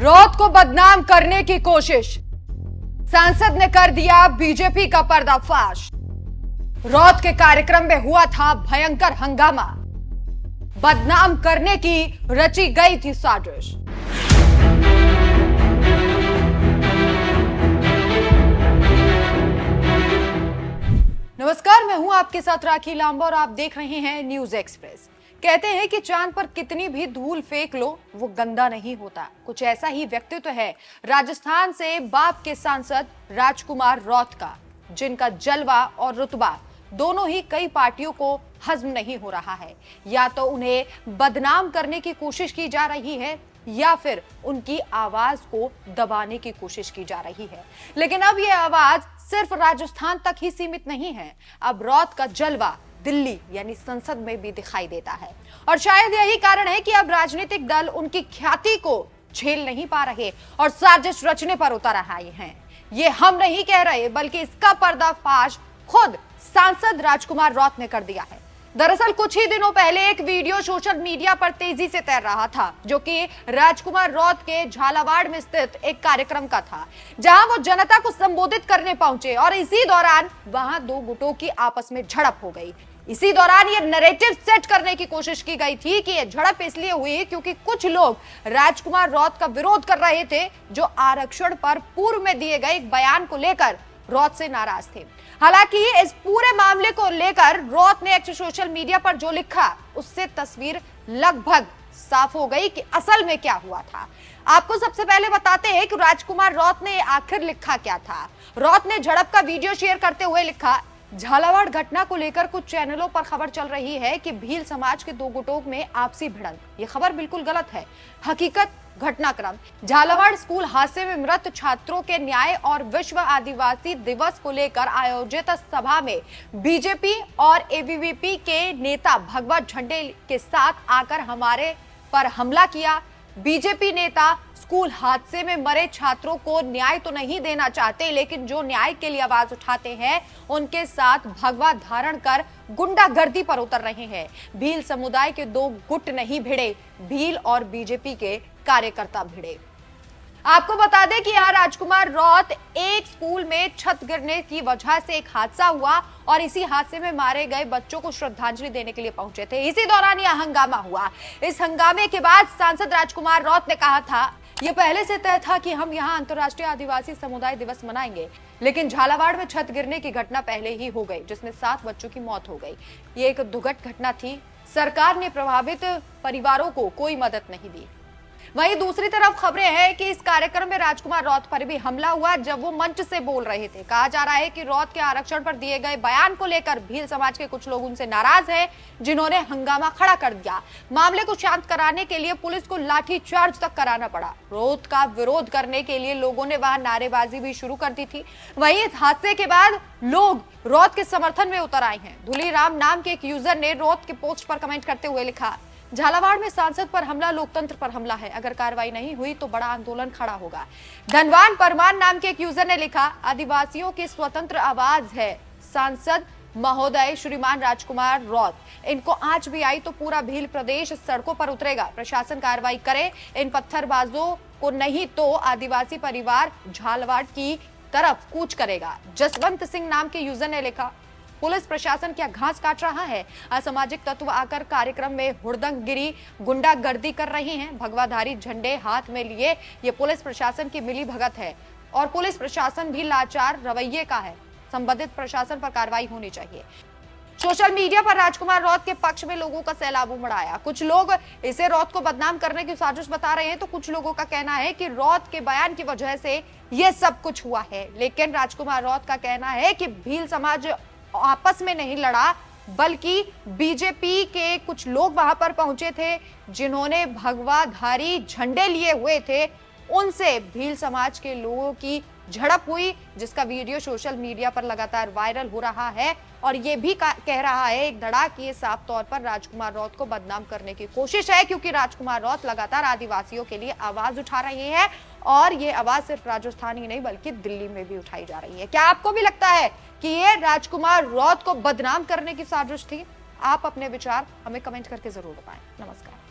रौत को बदनाम करने की कोशिश, सांसद ने कर दिया बीजेपी का पर्दाफाश। रौत के कार्यक्रम में हुआ था भयंकर हंगामा, बदनाम करने की रची गई थी साजिश। नमस्कार, मैं हूं आपके साथ राखी लांबा और आप देख रहे हैं न्यूज एक्सप्रेस। कहते हैं कि चांद पर कितनी भी धूल फेंक लो वो गंदा नहीं होता। कुछ ऐसा ही व्यक्तित्व है राजस्थान से बाप के सांसद राजकुमार रौत का, जिनका जलवा और रुतबा दोनों ही कई पार्टियों को हजम नहीं हो रहा है। या तो उन्हें बदनाम करने की कोशिश की जा रही है या फिर उनकी आवाज को दबाने की कोशिश की जा रही है। लेकिन अब यह आवाज सिर्फ राजस्थान तक ही सीमित नहीं है। अब रौत का जलवा दिल्ली यानी संसद में भी दिखाई देता है और शायद यही कारण है कि अब राजनीतिक दल उनकी ख्याति को झेल नहीं पा रहे और साजिश रचने पर उतर आए हैं। ये हम नहीं कह रहे, बल्कि इसका पर्दाफाश खुद सांसद राजकुमार रौत ने कर दिया है। दरअसल कुछ ही दिनों पहले एक वीडियो सोशल मीडिया पर तेजी से तैर रहा था, जो कि राजकुमार रौत के झालावाड़ में स्थित एक कार्यक्रम का था, जहां वो जनता को संबोधित करने पहुंचे और इसी दौरान वहां दो गुटों की आपस में झड़प हो गई। इसी दौरान ये नैरेटिव सेट करने की कोशिश की गई थी कि ये झड़प इसलिए हुई क्योंकि कुछ लोग राजकुमार रौत का विरोध कर रहे थे, जो आरक्षण पर पूर्व में दिए गए एक बयान को लेकर रौत से नाराज थे। हालांकि इस पूरे मामले को लेकर रौत ने एक्स सोशल मीडिया पर जो लिखा, उससे तस्वीर लगभग साफ हो गई कि असल में क्या हुआ था। आपको सबसे पहले बताते हैं कि राजकुमार रौत ने आखिर लिखा क्या था। रौत ने झड़प का वीडियो शेयर करते हुए लिखा, झालावाड़ घटना को लेकर कुछ चैनलों पर खबर चल रही है कि भील समाज के दो गुटों में आपसी भिड़ंत। ये खबर बिल्कुल गलत है। हकीकत, घटनाक्रम, झालावाड़ स्कूल हादसे में मृत छात्रों के न्याय और विश्व आदिवासी दिवस को लेकर आयोजित सभा में बीजेपी और एबीवीपी के नेता भगवा झंडे के साथ आकर हमारे पर हमला किया। बीजेपी नेता स्कूल हादसे में मरे छात्रों को न्याय तो नहीं देना चाहते, लेकिन जो न्याय के लिए आवाज उठाते हैं उनके साथ भगवा धारण कर गुंडागर्दी पर उतर रहे हैं। भील समुदाय के दो गुट नहीं भिड़े, भील और बीजेपी के कार्यकर्ता भिड़े। आपको बता दें कि यहाँ राजकुमार रौत एक स्कूल में छत गिरने की वजह से एक हादसा हुआ और इसी हादसे में मारे गए बच्चों को श्रद्धांजलि देने के लिए पहुंचे थे। इसी दौरान यह हंगामा हुआ। इस हंगामे के बाद सांसद राजकुमार रौत ने कहा था, यह पहले से तय था कि हम यहाँ अंतर्राष्ट्रीय आदिवासी समुदाय दिवस मनाएंगे, लेकिन झालावाड़ में छत गिरने की घटना पहले ही हो गई, जिसमें 7 बच्चों की मौत हो गई। ये एक दुर्घट घटना थी। सरकार ने प्रभावित परिवारों को कोई मदद नहीं दी। वहीं दूसरी तरफ खबरें हैं कि इस कार्यक्रम में राजकुमार रौत पर भी हमला हुआ जब वो मंच से बोल रहे थे। कहा जा रहा है कि रौत के आरक्षण पर दिए गए बयान को लेकर भील समाज के कुछ लोग उनसे नाराज हैं, जिन्होंने हंगामा खड़ा कर दिया। मामले को शांत कराने के लिए पुलिस को लाठी चार्ज तक कराना पड़ा। रौत का विरोध करने के लिए लोगों ने वहां नारेबाजी भी शुरू कर दी थी। वहीं इस हादसे के बाद लोग रौत के समर्थन में उतर आए हैं। धुलीराम नाम के एक यूजर ने रौत के पोस्ट पर कमेंट करते हुए लिखा, झालावाड़ में सांसद पर हमला लोकतंत्र पर हमला है, अगर कार्रवाई नहीं हुई तो बड़ा आंदोलन खड़ा होगा। धनवान परमान नाम के एक यूजर ने लिखा, आदिवासियों की स्वतंत्र आवाज है सांसद महोदय श्रीमान राजकुमार रौत, इनको आंच भी आई तो पूरा भील प्रदेश सड़कों पर उतरेगा। प्रशासन कार्रवाई करे इन पत्थरबाजों को, नहीं तो आदिवासी परिवार झालावाड़ की तरफ कूच करेगा। जसवंत सिंह नाम के यूजर ने लिखा, पुलिस प्रशासन क्या घास काट रहा है, असामाजिक तत्व आकर कार्यक्रम में हुड़दंगगिरी गुंडागर्दी कर रहे हैं। भगवाधारी झंडे हाथ में लिए ये पुलिस प्रशासन की मिली भगत है और पुलिस प्रशासन भी लाचार रवैये का है। संबंधित प्रशासन पर कार्रवाई होनी चाहिए। सोशल मीडिया पर राजकुमार रौत के पक्ष में लोगों का सैलाब उमड़ आया। कुछ लोग इसे रौत को बदनाम करने की साजिश बता रहे हैं, तो कुछ लोगों का कहना है कि रौत के बयान की वजह से यह सब कुछ हुआ है। लेकिन राजकुमार रौत का कहना है कि भील समाज आपस में नहीं लड़ा, बल्कि बीजेपी के कुछ लोग वहां पर पहुंचे थे, जिन्होंने भगवाधारी झंडे लिए हुए थे। उनसे भील समाज के लोगों की झड़प हुई, जिसका वीडियो सोशल मीडिया पर लगातार वायरल हो रहा है और ये भी कह रहा है एक धड़ा कि ये साफ तौर पर राजकुमार रौत को बदनाम करने की कोशिश है, क्योंकि राजकुमार रौत लगातार आदिवासियों के लिए आवाज उठा रहे हैं और ये आवाज सिर्फ राजस्थान ही नहीं बल्कि दिल्ली में भी उठाई जा रही है। क्या आपको भी लगता है कि ये राजकुमार रौत को बदनाम करने की साजिश थी? आप अपने विचार हमें कमेंट करके जरूर बताएं। नमस्कार।